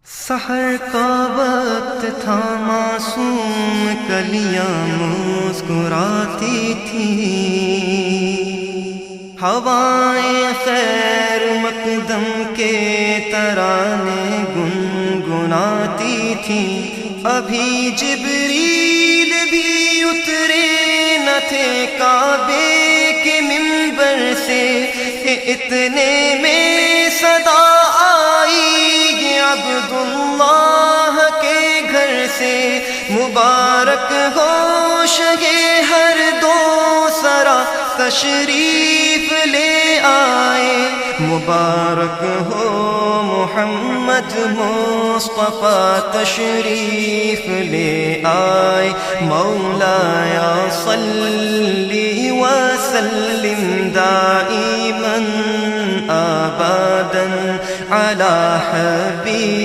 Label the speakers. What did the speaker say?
Speaker 1: سحر کا وقت تھا، معصوم کلیاں مسکراتی تھیں، ہوائیں خیر مقدم کے ترانے گنگناتی تھیں۔ ابھی جبریل بھی اترے نہ تھے کعبے کے منبر سے کہ اتنے میں صدا آئی عبداللہ کے گھر سے، مبارک ہو شگے ہر دو سرا تشریف لے آئے، مبارک ہو محمد مصطفیٰ تشریف لے آئے۔ مولایا صلی وسلم دائما ابدا علی حبیب